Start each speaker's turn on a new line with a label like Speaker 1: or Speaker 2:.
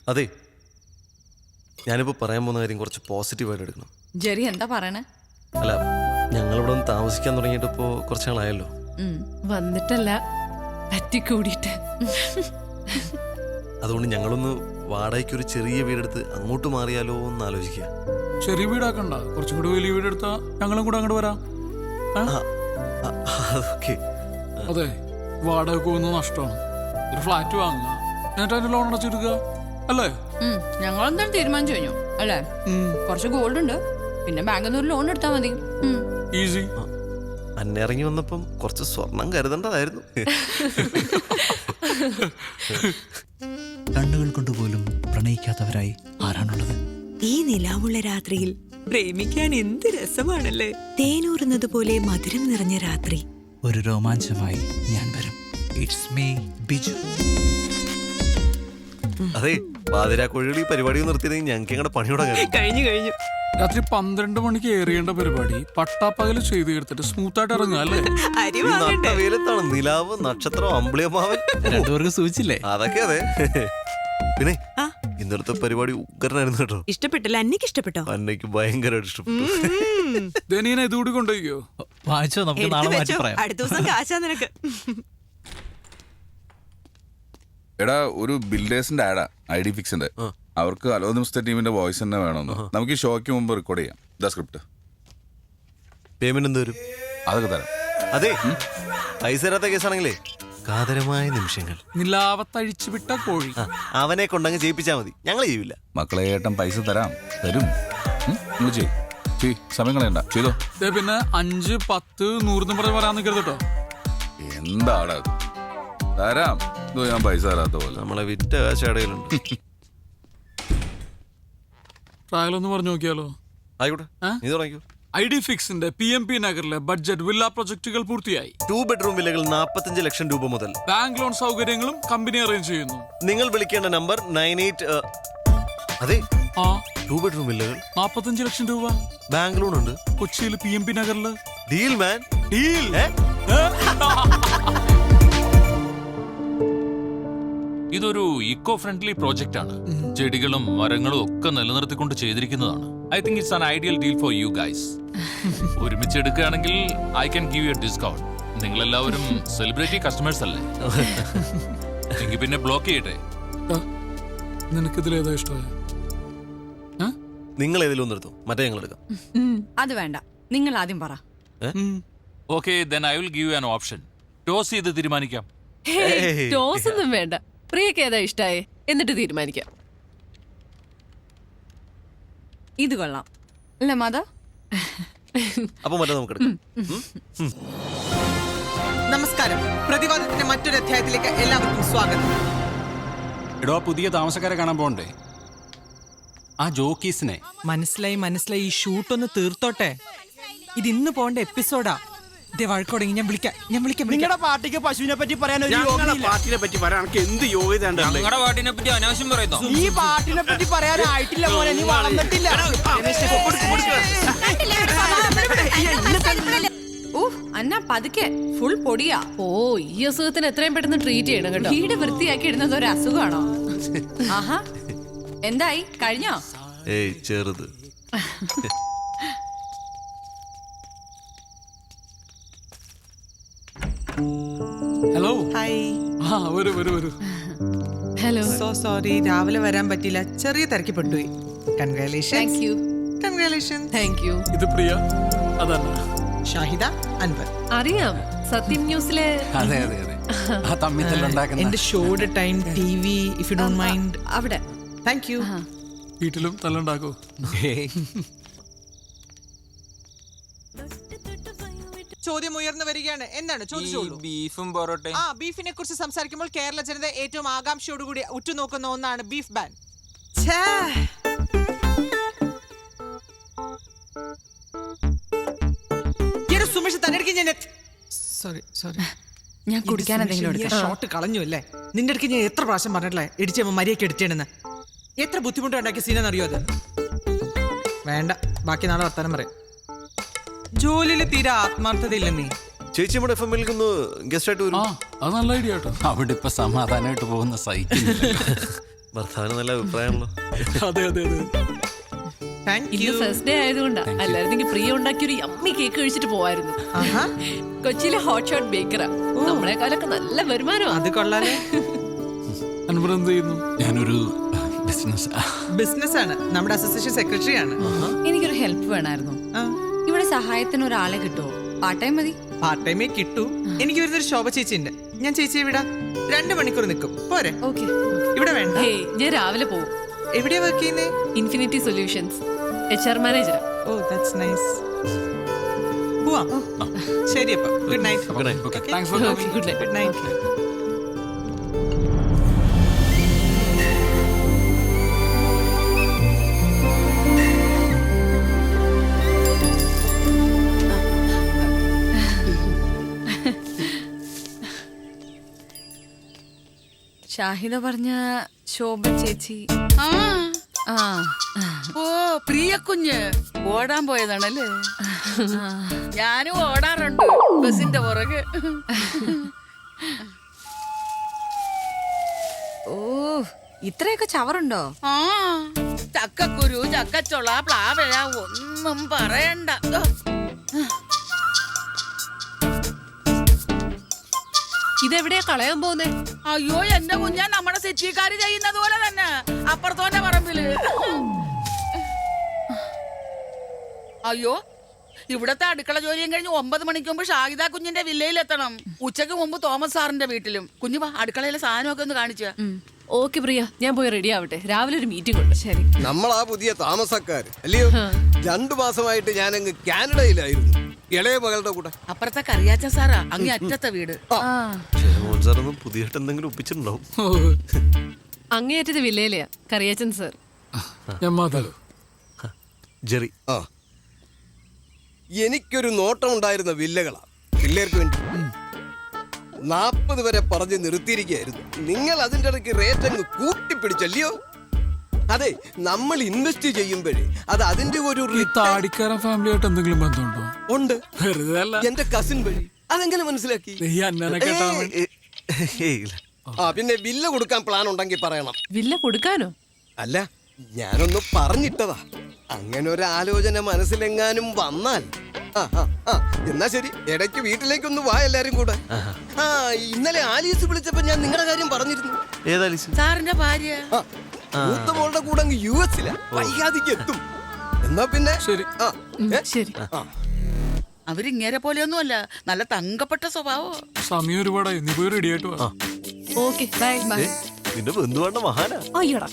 Speaker 1: അതെ, ഞാനിപ്പോൾ പറയാൻ പോകുന്ന കാര്യം കുറച്ച് പോസിറ്റീവായിട്ട് എടുക്കണം.
Speaker 2: ജെറി എന്താ പറയണേ?
Speaker 1: അല്ല, ഞങ്ങളിവിടെ ഒന്ന് താമസിക്കാൻ തുടങ്ങിയിട്ട് ഇപ്പോൾ കുറച്ച് നാളായല്ലോ.
Speaker 3: വന്നിട്ടല്ല, പറ്റിക്കൂടിയിട്ട്.
Speaker 1: അതുകൊണ്ട് ഞങ്ങളൊന്ന് വാടകയ്ക്ക് ഒരു ചെറിയ വീടെടുത്ത് അങ്ങോട്ട് മാറിയാലോ എന്ന് ആലോചിക്കുക.
Speaker 4: ചെറിയ വീടാക്കണ്ട, കുറച്ചും കൂടി വലിയ വീടെടുത്താ ഞങ്ങളും കൂടെ അങ്ങോട്ട് വരാം.
Speaker 1: അതൊക്കെ
Speaker 4: അതെ, വാടക പോകുന്നത് നഷ്ടമാണ്. ഒരു ഫ്ലാറ്റ് വാങ്ങുക, എന്നിട്ട് അതിന്റെ ലോൺ അടച്ചെടുക്കുക, അല്ലേ?
Speaker 2: ഞങ്ങളെന്തായാലും തീരുമാനിച്ചു കഴിഞ്ഞു അല്ലേ? കുറച്ച് ഗോൾഡ് ഉണ്ട്, പിന്നെ ബാങ്കിൽ നിന്ന് ഒരു ലോൺ എടുത്താൽ മതി.
Speaker 4: ഈസി.
Speaker 1: അന്നിറങ്ങി വന്നപ്പം കുറച്ച് സ്വർണം കരുതേണ്ടതായിരുന്നു.
Speaker 5: കണ്ണുകൾ കൊണ്ടുപോലും പ്രണയിക്കാത്തവരായി ആരാണുള്ളത്?
Speaker 6: ഈ നിലാവുള്ള രാത്രിയിൽ പ്രേമിക്കാൻ എന്ത് രസമാണല്ലേ. തേനൂറുന്നത് പോലെ മധുരം നിറഞ്ഞ രാത്രി.
Speaker 5: ഒരു രോമാഞ്ചമായി ഞാൻ വരും. It's me Biju.
Speaker 1: അതെ, പാതിരാക്കോഴികൾ ഈ പരിപാടി നിർത്തിയെങ്കിൽ ഞങ്ങൾക്ക് ഞങ്ങളുടെ പണിയോടെ
Speaker 6: കഴിഞ്ഞു.
Speaker 4: രാത്രി 12 മണിക്ക് ഏറിയേണ്ട പരിപാടി പട്ടാപ്പകല് ചെയ്ത് എടുത്തിട്ട് സ്മൂത്തായിട്ട് ഇറങ്ങുക, അല്ലേ?
Speaker 1: വെയിലത്താണ് നിലാവ്, നക്ഷത്രം, അമ്പിളിയമ്മാവൻ
Speaker 5: രണ്ടുപേർക്ക് സൂചിച്ചില്ലേ?
Speaker 1: അതൊക്കെ അതെ. പിന്നെ ഇന്നലത്തെ പരിപാടി ഉഗ്രനായിരുന്നു കേട്ടോ.
Speaker 6: ഇഷ്ടപ്പെട്ടില്ല? അന്നയ്ക്ക് ഇഷ്ടപ്പെട്ടോ?
Speaker 1: അന്നയ്ക്ക് ഭയങ്കരമായിട്ട് ഇഷ്ടപ്പെട്ടു.
Speaker 4: ഇതുകൂടി കൊണ്ടുപോയിക്കോ.
Speaker 5: വാങ്ങിച്ചോ, നമുക്ക് നാളെ മാറ്റി പറയാം.
Speaker 6: അടുത്ത ദിവസം കാശാ നിനക്ക്.
Speaker 7: എടാ, ഒരു ബിൽഡേഴ്സിന്റെ ആഡാ ഐഡി ഫിക്സിന്റെ. അവർക്ക് അലോ നിമിഷത്തെ ടീമിന്റെ വോയിസ് തന്നെ വേണമെന്ന്. നമുക്ക് ഈ ഷോയ്ക്ക് മുമ്പ് റെക്കോർഡ് ചെയ്യാം. ഇതാ സ്ക്രിപ്റ്റ്.
Speaker 1: പേയ്മെന്റ് എന്ത് വരും?
Speaker 7: അതൊക്കെ തരാം.
Speaker 1: അതെ, പൈസ തരാത്ത കേസാണെങ്കിലേ കാതരമായ നിമിഷങ്ങൾ.
Speaker 4: നിലാവത്തഴിച്ചു വിട്ട കോഴി.
Speaker 1: അവനെ കൊണ്ടങ്ങ് ചെയ്യിപ്പിച്ചാ മതി, ഞങ്ങൾ ചെയ്യൂല.
Speaker 7: മക്കളെ, ഏട്ടൻ പൈസ തരും. സമയം കളയണ്ട, ചെയ്തോ.
Speaker 4: പിന്നെ 5, 10, 100 പറഞ്ഞ് പറയാൻ നിൽക്കരുത് കേട്ടോ.
Speaker 7: എന്താടാ തരാം. ഞാൻ പൈസ തരാത്ത പോലെ.
Speaker 1: നമ്മളെ വിറ്റ കാശടയിലുണ്ട്.
Speaker 4: ട്രയൽ ഒന്ന് പറഞ്ഞു നോക്കിയാലോ?
Speaker 1: ആയിക്കോട്ടെ, നീ തുടങ്ങിക്കോ.
Speaker 4: ഐഡി ഫിക്സിന്റെ PMP നഗറിലെ ബഡ്ജറ്റ് വില്ല പ്രൊജക്ടുകൾ പൂർത്തിയായി.
Speaker 1: 2 ബെഡ്റൂം വില്ലകൾ 45 ലക്ഷം രൂപ മുതൽ.
Speaker 4: ബാങ്ക് ലോൺ സൗകര്യങ്ങളും കമ്പനി അറേഞ്ച് ചെയ്യുന്നു.
Speaker 1: നിങ്ങൾ വിളിക്കേണ്ട നമ്പർ 98. അതെ, 2 ബെഡ്റൂം വില്ലകൾ
Speaker 4: 45 ലക്ഷം രൂപ.
Speaker 1: ബാങ്ക് ലോൺ ഉണ്ട്.
Speaker 4: കൊച്ചിയിൽ PMP നഗറില്.
Speaker 1: Deal man,
Speaker 4: deal.
Speaker 8: ഇതൊരു ഇക്കോ ഫ്രണ്ട്ലി പ്രോജക്റ്റ് ആണ്. ചെടികളും മരങ്ങളും ഒക്കെ നിലനിർത്തിക്കൊണ്ട് ചെയ്തിരിക്കുന്നതാണ്. I think it's an ideal deal for you guys. ഒരുമിച്ച് എടുക്കുകയാണെങ്കിൽ I can give you a discount. നിങ്ങൾ എല്ലാവരും സെലിബ്രിറ്റി കസ്റ്റമേഴ്സ് അല്ലേ? എങ്കിൽ പിന്നെ ബ്ലോക്ക് ചെയ്യട്ടെ.
Speaker 4: നിനക്കിതിലേതാ ഇഷ്ടമായ?
Speaker 1: നിങ്ങൾ ഏതെങ്കിലും ഒന്ന് എടുത്തു, മറ്റേ ഞങ്ങൾ എടുക്കാം.
Speaker 2: അത് വേണ്ട, നിങ്ങൾ ആദ്യം പറ.
Speaker 8: Okay, then I will give you an option. Toss ചെയ്ത് തീരുമാനിക്കാം.
Speaker 3: ടോസ് ഒന്നും വേണ്ട, പ്രിയക്ക് ഏതാ ഇഷ്ടായേ എന്നിട്ട് തീരുമാനിക്കാം.
Speaker 2: ഇത് കൊള്ളാം അല്ലേ മാധ?
Speaker 1: അപ്പൊ മറ്റേ നമുക്ക് എടുക്കാം.
Speaker 9: നമസ്കാരം. പ്രതിവാദത്തിന്റെ മറ്റൊരു അധ്യായത്തിലേക്ക് എല്ലാവർക്കും സ്വാഗതം.
Speaker 10: എടോ, പുതിയ താമസക്കാരെ കാണാൻ പോണ്ടേ? ആ ജോക്കീസിനെ
Speaker 9: മനസ്സിലായി. ഈ ഷൂട്ടൊന്ന് തീർത്തോട്ടെ. ഇത് ഇന്ന് പോണ്ട എപ്പിസോഡാ. വഴക്കോടെങ്കിൽ ഞാൻ വിളിക്കാം.
Speaker 11: നിങ്ങളുടെ പാർട്ടിക്ക് പശുവിനെ പറ്റി പറയാൻ പാർട്ടിനെ പറ്റി പറയാൻ എന്ത് യോഗ്യത?
Speaker 8: ഞങ്ങളുടെ പാട്ടിനെ പറ്റി അനാവശ്യം പറയുന്നു.
Speaker 11: ഈ പാർട്ടിനെ പറ്റി പറയാനായിട്ടില്ല മോനെ, നീ വളർന്നിട്ടില്ല.
Speaker 2: അന്ന പതുക്കെ, ഫുൾ പൊടിയാ.
Speaker 3: ഓ, ഈ അസുഖത്തിന് എത്രയും പെട്ടെന്ന് ട്രീറ്റ് ചെയ്യണം കേട്ടോ.
Speaker 2: വീട് വൃത്തിയാക്കി ഇടുന്നത് ഒരു അസുഖമാണോ? ആഹാ, എന്തായി, കഴിഞ്ഞോ?
Speaker 1: ഏയ്, ചെറുത്.
Speaker 4: ഹലോ.
Speaker 9: ഹായ്.
Speaker 4: വരൂ.
Speaker 3: ഹലോ.
Speaker 9: സോ സോറി, രാവിലെ വരാൻ പറ്റില്ല, ചെറിയ തിരക്കി പെട്ടുപോയി. കൺഗ്രാലേഷൻസ്.
Speaker 3: Thank you.
Speaker 4: ഇത് പ്രിയ, അതല്ല
Speaker 9: ഷാഹിദ, അൻവർ.
Speaker 3: അറിയാം, സത്യം ന്യൂസിലെ.
Speaker 10: അതെ. ആ തമ്മിത്തല്ലുണ്ടാക്കുന്ന
Speaker 9: എന്റെ ഷോയുടെ time TV, if you don't mind.
Speaker 3: അവിടെ.
Speaker 9: Thank you.
Speaker 4: വീട്ടിലും തല്ലുണ്ടാക്കോ? ചോദ്യം ഉയർന്നു വരികയാണ്. എന്താണ് ചോദിച്ചോളൂ.
Speaker 8: ബീഫും പൊറോട്ടയും.
Speaker 9: ബീഫിനെ കുറിച്ച് സംസാരിക്കുമ്പോൾ കേരള ജനത ഏറ്റവും ആകാംക്ഷയോടുകൂടി ഉറ്റുനോക്കുന്ന ഒന്നാണ് ബീഫ് ബാൻ. സുമേഷ് സോറി
Speaker 2: ഞാൻ കുടിക്കാൻ എന്തെങ്കിലും
Speaker 9: ഷോട്ട് കളഞ്ഞു അല്ലേ? നിന്റെ അടുക്ക് ഞാൻ എത്ര പ്രാവശ്യം പറഞ്ഞിട്ടില്ലേ ഇടിച്ചമ്മ മരിയൊക്കെ എടുത്തേണെന്ന്. എത്ര ബുദ്ധിമുട്ട് ഉണ്ടാക്കിയ സീനെന്ന് അറിയോ അത്? വേണ്ട, ബാക്കി നാളെ വർത്താനം പറയാം. ജോലിയിൽ തീരെ ആത്മാർത്ഥത ഇല്ലെന്നേ.
Speaker 1: ചേച്ചി നമ്മുടെ FM ഗസ്റ്റ് ആയിട്ട് വരും.
Speaker 4: അത് നല്ല ഐഡിയ കേട്ടോ.
Speaker 10: അവിടെ ഇപ്പൊ സമാധാനമായിട്ട് പോകുന്ന സൈക്കിൾ.
Speaker 1: ഭർത്താവിന് നല്ല അഭിപ്രായമാണല്ലോ.
Speaker 4: അതെ അതെ അതെ.
Speaker 9: താങ്ക്
Speaker 3: ഇന്ന്
Speaker 9: യു.
Speaker 3: ഫസ്റ്റ് ഡേ ആയതുകൊണ്ടാ. അല്ലായിരുന്നെങ്കിൽ പ്രിയ ഉണ്ടാക്കിയ ഒരു യമ്മി കേക്ക് കഴിച്ചിട്ട് പോവായിരുന്നു.
Speaker 9: ആഹാ,
Speaker 3: കൊച്ചിയിലെ ഹോട്ട് ഷോട്ട് ബേക്കറാ. നമ്മളെക്കാളൊക്കെ നല്ല വരുമാനമാണ്.
Speaker 9: അത് കൊള്ളാലോ.
Speaker 4: അൻവർ എന്ത് ചെയ്യുന്നു?
Speaker 10: ഞാനൊരു ബിസിനസ്
Speaker 9: ബിസിനസ് ആണ്, നമ്മുടെ അസോസിയേഷൻ സെക്രട്ടറി ആണ്.
Speaker 2: എനിക്കൊരു ഹെൽപ്പ് വേണമായിരുന്നു. ഇവിടെ സഹായത്തിന് ഒരാളെ കിട്ടുമോ? പാർട്ട് ടൈം മതി.
Speaker 9: പാർട്ട് ടൈമേ കിട്ടൂ. എനിക്ക് വരുന്നൊരു ശോഭ ചേച്ചി ഉണ്ട്, ഞാൻ ചേച്ചിയെ വിടാം. 2 മണിക്കൂർ നിൽക്കും, പോരെ?
Speaker 2: ഓക്കെ.
Speaker 9: ഇവിടെ വേണ്ട.
Speaker 3: ഹേയ്, ഞാൻ രാവിലെ പോവും.
Speaker 9: എവിടെയാ വർക്ക് ചെയ്യുന്നേ?
Speaker 3: ഇൻഫിനിറ്റി സൊല്യൂഷൻസ് HR മാനേജറാ.
Speaker 9: Oh that's nice. പോവാം. ശരി അപ്പൊ good night.
Speaker 1: Good night.
Speaker 9: Okay.
Speaker 4: Thanks for coming.
Speaker 3: Good night.
Speaker 9: Good night.
Speaker 2: Shahida പറഞ്ഞ ശോഭ ചേച്ചി. ആ
Speaker 12: ഓ പ്രിയ കുഞ്ഞ് ഓടാൻ പോയതാണല്ലേ? ഞാനും ഓടാറുണ്ട് ബസിന്റെ പുറകെ.
Speaker 2: ഓ ഇത്രയൊക്കെ ചവറുണ്ടോ?
Speaker 12: ആ ചക്കക്കുരു, ചക്കച്ചൊള, പ്ലാവഴ ഒന്നും പറയണ്ട.
Speaker 3: ഇതെവിടെയാ കളയാൻ പോകുന്നേ?
Speaker 12: അയ്യോ എന്റെ കുഞ്ഞാ, നമ്മുടെ സെറ്റിക്കാര് ചെയ്യുന്നത് പോലെ തന്നെ അപ്പുറത്തോന്റെ പറമ്പില്. അയ്യോ ഇവിടത്തെ അടുക്കള ജോലിയും കഴിഞ്ഞ് 9 മണിക്ക് മുമ്പ് ഷാഹിദ കുഞ്ഞിന്റെ വില്ലയിൽ എത്തണം. ഉച്ചക്ക് മുമ്പ് തോമസ് സാറിന്റെ വീട്ടിലും. കുഞ്ഞു വാ, അടുക്കളയിലെ സാധനമൊക്കെ ഒന്ന് കാണിച്ച.
Speaker 3: ഓക്കെ പ്രിയ, ഞാൻ പോയി റെഡി ആവട്ടെ. രാവിലെ ഒരു മീറ്റിംഗ് ഉണ്ട്. ശരി.
Speaker 11: നമ്മളാ പുതിയ താമസക്കാര് അല്ലയോ? 2 മാസമായിട്ട് ഞാനങ്ങ് കാനഡയിലായിരുന്നു, ഇളയ മകളുടെ കൂടെ.
Speaker 12: അപ്പുറത്തെ കറിയാച്ച സാറാ, അങ്ങേ അറ്റത്തെ വീട്.
Speaker 1: മോഹൻ സാറൊന്നും പുതിയതായിട്ട് എന്തെങ്കിലും ഒപ്പിച്ചിട്ടുണ്ടാവും.
Speaker 3: അങ്ങേയറ്റത് വില്ലയിലെയാ കറിയാച്ചൻ സർ.
Speaker 4: ഞാൻ മാതാവ്.
Speaker 1: ജെറി.
Speaker 11: ആ എനിക്കൊരു നോട്ടം ഉണ്ടായിരുന്ന വില്ലകളാ പിള്ളേർക്ക് വേണ്ടി. 40 വരെ പറഞ്ഞ് നിർത്തിയിരിക്കുകയായിരുന്നു. നിങ്ങൾ അതിൻ്റെ ഇടയ്ക്ക് റേറ്റ് അങ്ങ് കൂട്ടിപ്പിടിച്ചല്ലയോ? അതെ, നമ്മൾ ഇൻവെസ്റ്റ് ചെയ്യുമ്പോഴേ അത് അതിന്റെ ഒരു
Speaker 4: ഈ താടിക്കാരൻ ഫാമിലിയായിട്ട് എന്തെങ്കിലും ബന്ധമുണ്ടോ?
Speaker 11: ഉണ്ട്.
Speaker 4: വെറുതെ അല്ല.
Speaker 11: എന്റെ കസിൻ വഴി. അതെങ്ങനെ മനസ്സിലാക്കി?
Speaker 4: ഈ അന്നനെ കേട്ടാ മതി.
Speaker 11: ആ പിന്നെ വില്ല കൊടുക്കാൻ പ്ലാൻ ഉണ്ടെങ്കിൽ പറയണം.
Speaker 3: വില്ല കൊടുക്കാനോ?
Speaker 11: അല്ല, ഞാനൊന്ന് പറഞ്ഞിട്ടതാ. അങ്ങനെ ഒരു ആലോചന മനസ്സിലെങ്ങാനും വന്നാൽ. എന്നാ ശരി, ഇടയ്ക്ക് വീട്ടിലേക്കൊന്ന് വാ എല്ലാരും കൂടെ. ഇന്നലെ ആലീസ് വിളിച്ചപ്പോ ഞാൻ നിങ്ങളുടെ കാര്യം പറഞ്ഞിരുന്നു.
Speaker 1: ഏതാലീസ്?
Speaker 12: സാറിന്റെ ഭാര്യ.
Speaker 11: മൂത്ത മോളുടെ കൂടെ അങ്ങ് US-ലാ, വൈകാതിക്ക് എത്തും. എന്നാ പിന്നെ
Speaker 4: ശരി.
Speaker 3: ശരി.
Speaker 12: അവരിങ്ങേരെ പോലെയൊന്നുമല്ല, നല്ല തങ്കപ്പെട്ട സ്വഭാവം.
Speaker 4: സമയം ഒരുപാടായി, നീ പോയി റെഡി ആയിട്ട് വാ.
Speaker 3: Okay bye.
Speaker 1: നിന്റെ ബന്ധുവാണ്ട മഹാനാ.
Speaker 3: അയ്യടാ.